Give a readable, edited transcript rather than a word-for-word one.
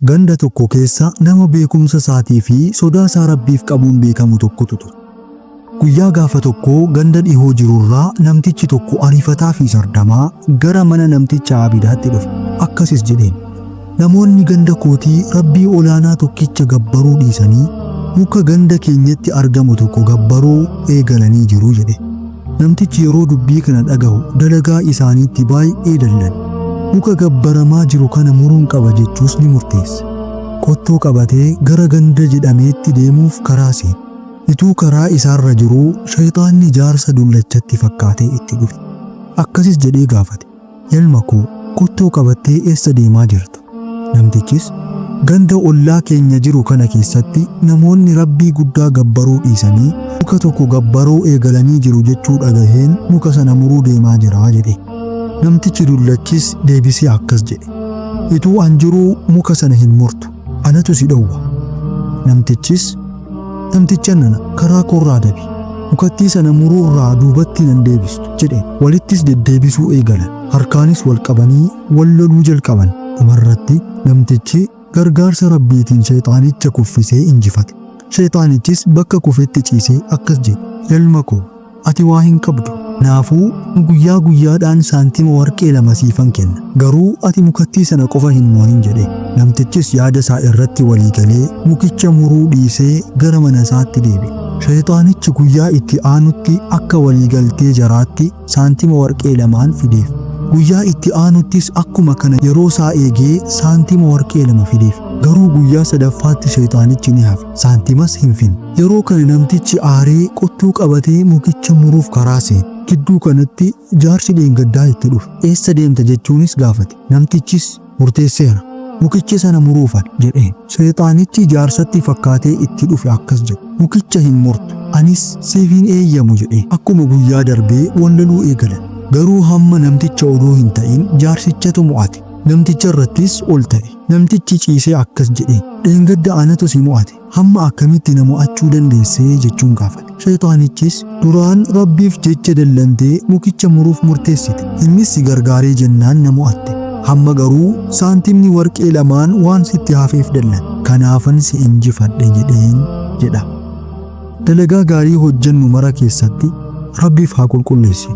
Ganda tokko keessa nama beekumsa isaatii fi sodaa isaa Rabbiif qabuun beekamu tokkotu ture. Guyyaa gaafa tokko ganda dhihoo jirurraa namtichi tokko ariifataa fi sardamaa gara mana namticha Abidaatti dhufe. Akkasis jedheen, namoonni ganda kootii Rabbii olaanaa tokkicha gabbaruu dhiisanii muka ganda keenyatti argamu tokko gabbaruu eegalanii jiru jedhe. Namtichi yeroo dubbii kana dhaga'u dalagaa isaaniitti baay'ee dallan. Muka gabbaramaa jiru kana muruun qaba jechuus ni murteesse. Qottoo qabatee gara ganda jedhameetti deemuuf karaa seene. Ituu karaa isaarra jiruu shayxaanni jaarsa dullachatti fakkaatee itti dhufe. Akkasis jedhee gaafate, ilma koo qottoo qabattee eessa deemaa jirta? Namtichis, ganda ollaa keenya jiru kana keessatti namoonni Rabbii guddaa gabbaruu dhiisanii muka tokko gabbaruu eegalanii jiru jechuu dhagaheen muka sana muruu deemaa jira jedhe. Namtichi dullachis deebisee akkas jedhe, ituu an jiruu muka sana hin murtu, anatu si dhowwa. Namtichis, namticha nana karaa koorraa dabi, mukattii sana muruu irraa duubatti nan deebistu jedhe. Walittis deddeebisuu eegalan, harkaanis wal qabanii wal loluu jalqaban. Dhumarratti namtichi gargaarsa Rabbiitiin shayxaanicha kuffisee injifate. Shayxaanichis bakka kufetti ciisee akkas jedhe, ilma koo ati waa hin qabdu, naafuu guyyaa guyyaadhaan saantima warqee 2 siifan kenna, garuu ati mukattii sana qofa hin moonin jedhe. Namtichis yaada isaa irratti walii galee mukicha muruu dhiisee gara mana isaatti deebi'e. Shayxaanichi guyyaa itti aanutti akka waliigaltee jaraatti saantima warqee 2 fideef. Guyyaa itti aanuttis akkuma kana yeroo isaa eegee saantima warqee 2 fideef. Garuu guyyaa sadaffaatti shayxaanichi ni hafe, saantimas hin finne. Yeroo kana namtichi aaree qottoo qabatee mukicha muruuf karaa seene. Gidduu kanatti jaarsi dheengaddaa itti dhufe. Eessa deemta jechuunis gaafate. Namtichis murteesseera, mukicha sana muruufan jedheen. Shayxaanichi jaarsatti fakkaatee itti dhufe akkas jedhe, mukicha hin murtu, anis siifin eeyyamu jedhe. Akkuma guyyaa darbee walloluu eegalan. Garuu hamma namticha odoo hin ta'in jaarsichatu mo'ate. Namticha irrattis ol ta'e. Namtichi ciisee akkas jedhe, dheengadda anatu si mo'ate, hamma akkamitti na mo'achuu dandeessee jechuun gaafate. Shayxaanichis, duraan Rabbiif jecha dallantee mukicha muruuf murteessite, innis si gargaaree jennaan na mo'atte. Hamma garuu saantimni warqee 2 waan sitti hafeef dallan, kanaafan si injifadhe jedheen jedha. Dalagaa gaarii hojjennu mara keessatti Rabbiif haa qulqulleessinu.